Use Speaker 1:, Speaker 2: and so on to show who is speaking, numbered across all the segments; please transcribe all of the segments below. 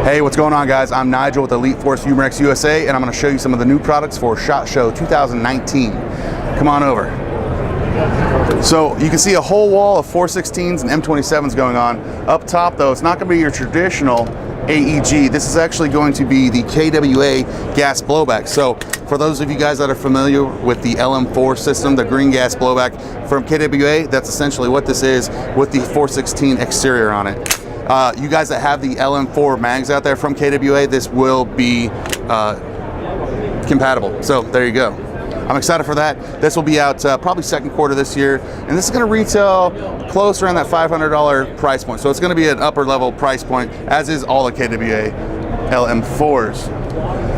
Speaker 1: Hey, what's going on, guys? I'm Nigel with Elite Force Umarex USA, and I'm going to show you some of the new products for SHOT Show 2019. Come on over. So you can see a whole wall of 416s and M27s going on. Up top, though, it's not going to be your traditional AEG. This is actually going to be the KWA gas blowback. So for those of you guys that are familiar with the LM4 system, the green gas blowback from KWA, that's essentially what this is with the 416 exterior on it. You guys that have the LM4 mags out there from KWA, this will be compatible. So there you go. I'm excited for that. This will be out probably second quarter this year, and this is going to retail close around that $500 price point. So it's going to be an upper level price point, as is all the KWA LM4s.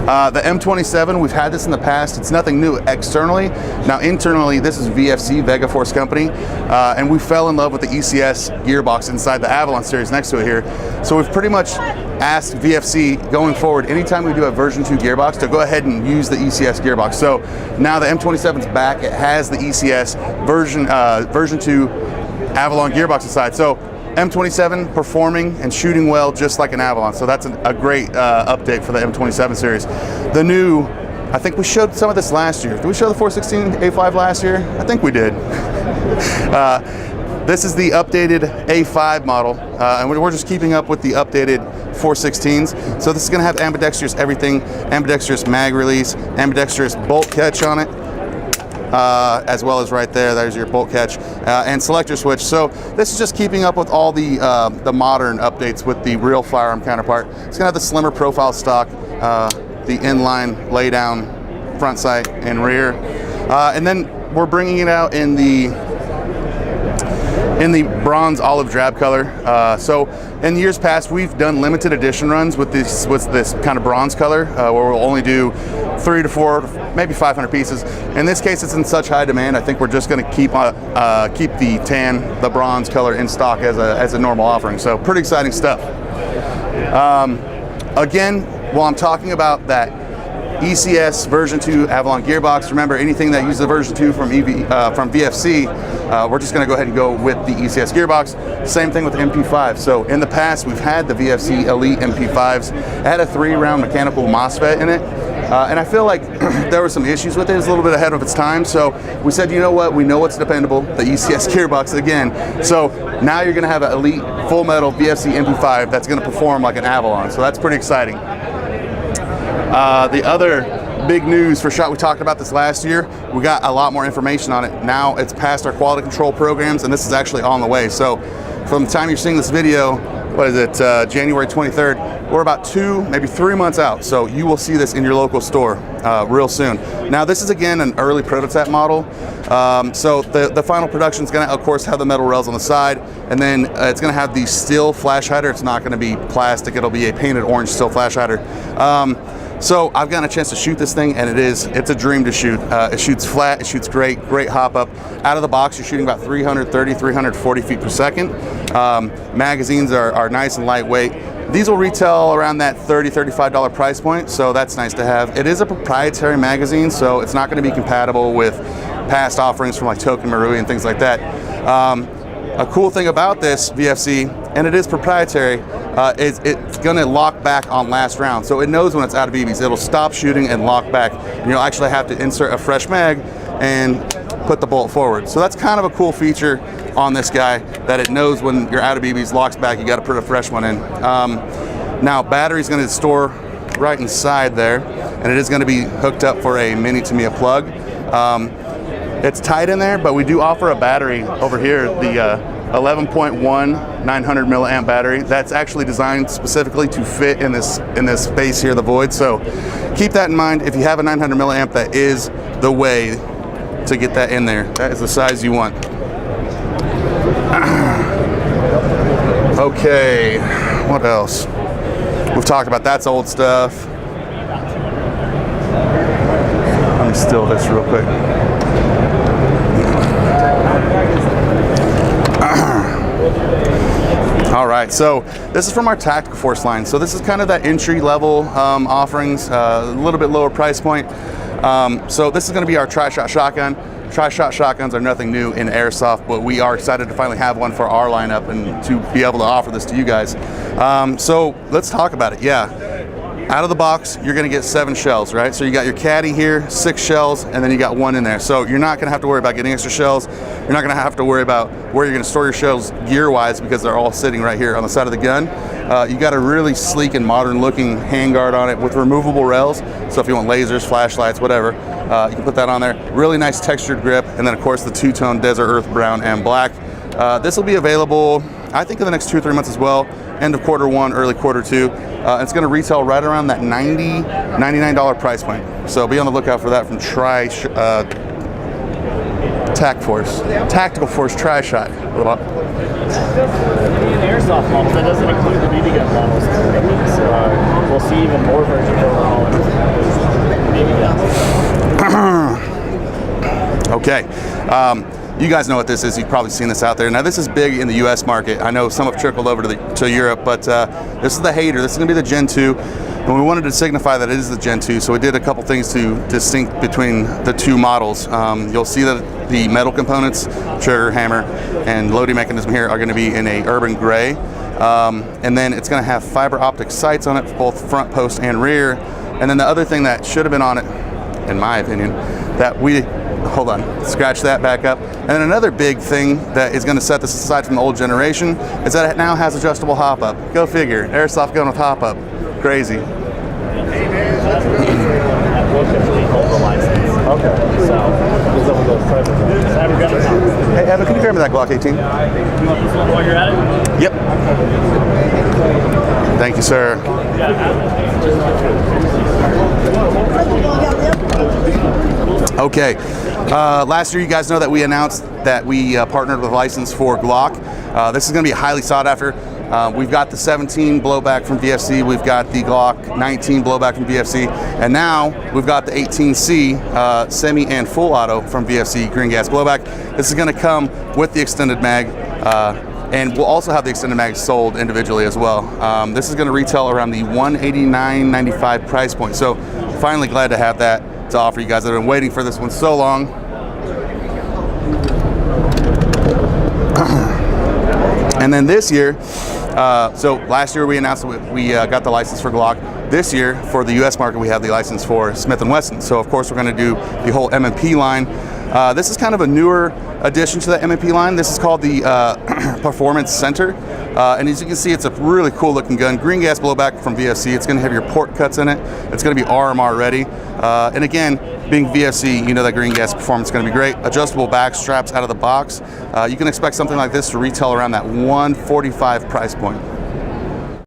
Speaker 1: The M27, we've had this in the past. It's nothing new externally. Now internally, this is VFC, Vega Force Company, and we fell in love with the ECS gearbox inside the Avalon series next to it here. So we've pretty much asked VFC going forward, anytime we do a version 2 gearbox, to go ahead and use the ECS gearbox. So now the M27's back. It has the ECS version 2 Avalon gearbox inside. So M27 performing and shooting well just like an Avalon. So that's a great update for the M27 series. The new, I think we showed some of this last year. Did we show the 416 A5 last year? I think we did. This is the updated A5 model, and we're just keeping up with the updated 416s. So this is going to have ambidextrous everything, ambidextrous mag release, ambidextrous bolt catch on it, as well as right there, there's your bolt catch, and selector switch. So this is just keeping up with all the modern updates with the real firearm counterpart. It's gonna have the slimmer profile stock, the inline lay down front sight and rear, and then we're bringing it out in the bronze olive drab color. So in years past, we've done limited edition runs with this kind of bronze color, where we'll only do 3 to 4, maybe 500 pieces. In this case, it's in such high demand, I think we're just going to keep the tan, the bronze color in stock as a normal offering. So pretty exciting stuff. Again, while I'm talking about that ECS version 2 Avalon gearbox, remember, anything that uses the version 2 from VFC, we're just going to go ahead and go with the ECS gearbox. Same thing with MP5. So in the past, we've had the VFC Elite MP5s. It had a 3-round mechanical MOSFET in it, and I feel like there were some issues with it. It was a little bit ahead of its time, so we said, you know what, we know what's dependable, the ECS gearbox again. So now you're going to have an Elite full metal VFC MP5 that's going to perform like an Avalon, so that's pretty exciting. The other big news for SHOT, we talked about this last year, we got a lot more information on it. Now it's past our quality control programs, and this is actually on the way. So from the time you're seeing this video, what is it, January 23rd, we're about 2, maybe 3 months out. So you will see this in your local store real soon. Now this is, again, an early prototype model. So the final production is going to, of course, have the metal rails on the side, and then it's going to have the steel flash hider. It's not going to be plastic. It'll be a painted orange steel flash hider. So I've gotten a chance to shoot this thing, and it's a dream to shoot. It shoots flat, it shoots great hop up. Out of the box, you're shooting about 330, 340 feet per second. Magazines are nice and lightweight. These will retail around that $30, $35 price point, so that's nice to have. It is a proprietary magazine, so it's not going to be compatible with past offerings from like Token Marui and things like that. A cool thing about this VFC, and it is proprietary, is it's going to lock back on last round. So it knows when it's out of BBs. It'll stop shooting and lock back. And you'll actually have to insert a fresh mag and put the bolt forward. So that's kind of a cool feature on this guy, that it knows when you're out of BBs, locks back, you got to put a fresh one in. Now battery's going to store right inside there, and it is going to be hooked up for a mini Tamiya plug. It's tight in there, but we do offer a battery over here, the 11.1 900 milliamp battery. That's actually designed specifically to fit in this space here, the void. So keep that in mind. If you have a 900 milliamp, that is the way to get that in there. That is the size you want. Okay, what else? We've talked about that's old stuff. Let me still this real quick. All right, so this is from our Tactical Force line. So this is kind of that entry level offerings, a little bit lower price point. So this is going to be our tri-shot shotgun. tri-shot shotguns are nothing new in airsoft, but we are excited to finally have one for our lineup and to be able to offer this to you guys. So let's talk about it. Yeah. Out of the box, you're gonna get 7 shells, right? So you got your caddy here, 6 shells, and then you got 1 in there. So you're not gonna have to worry about getting extra shells. You're not gonna have to worry about where you're gonna store your shells gear-wise, because they're all sitting right here on the side of the gun. You got a really sleek and modern looking handguard on it with removable rails. So if you want lasers, flashlights, whatever, you can put that on there. Really nice textured grip. And then of course the two-tone desert earth brown and black. This will be available, I think, in the next 2 or 3 months as well. End of quarter 1, early quarter 2. It's going to retail right around that $99 price point. So be on the lookout for that from Tactical Force Tri-Shot.
Speaker 2: Airsoft models, that doesn't include the BB gun models. So we'll see even more versions overall.
Speaker 1: Okay. You guys know what this is. You've probably seen this out there. Now this is big in the US market. I know some have trickled over to Europe, but this is the Hater. This is gonna be the Gen 2. And we wanted to signify that it is the Gen 2, so we did a couple things to distinct between the 2 models. You'll see that the metal components, trigger, hammer, and loading mechanism here are gonna be in a urban gray. And then it's gonna have fiber optic sights on it, both front post and rear. And then the other thing that should have been on it, in my opinion, that we, hold on, scratch that back up. And then another big thing that is going to set this aside from the old generation is that it now has adjustable hop-up. Go figure, Airsoft going with hop-up. Crazy.
Speaker 2: Okay, so
Speaker 1: hey Evan, can you grab me that Glock 18?
Speaker 2: You want this one while you're at it?
Speaker 1: Yep. Thank you, sir. Okay, last year you guys know that we announced that we partnered with License for Glock. This is going to be highly sought after. We've got the 17 blowback from VFC, we've got the Glock 19 blowback from VFC, and now we've got the 18C semi and full auto from VFC Green Gas Blowback. This is going to come with the extended mag, and we'll also have the extended mag sold individually as well. This is going to retail around the $189.95 price point, so finally glad to have that to offer you guys. I've been waiting for this one so long. And then this year, so last year we announced that we got the license for Glock. This year, for the US market, we have the license for Smith&Wesson. So of course we're going to do the whole M&P line. This is kind of a newer addition to the M&P line. This is called the Performance Center. And as you can see, it's a really cool looking gun. Green gas blowback from VFC. It's going to have your port cuts in it. It's going to be RMR ready. And again, being VFC, you know that green gas performance is going to be great. Adjustable back straps out of the box. You can expect something like this to retail around that $145 price point.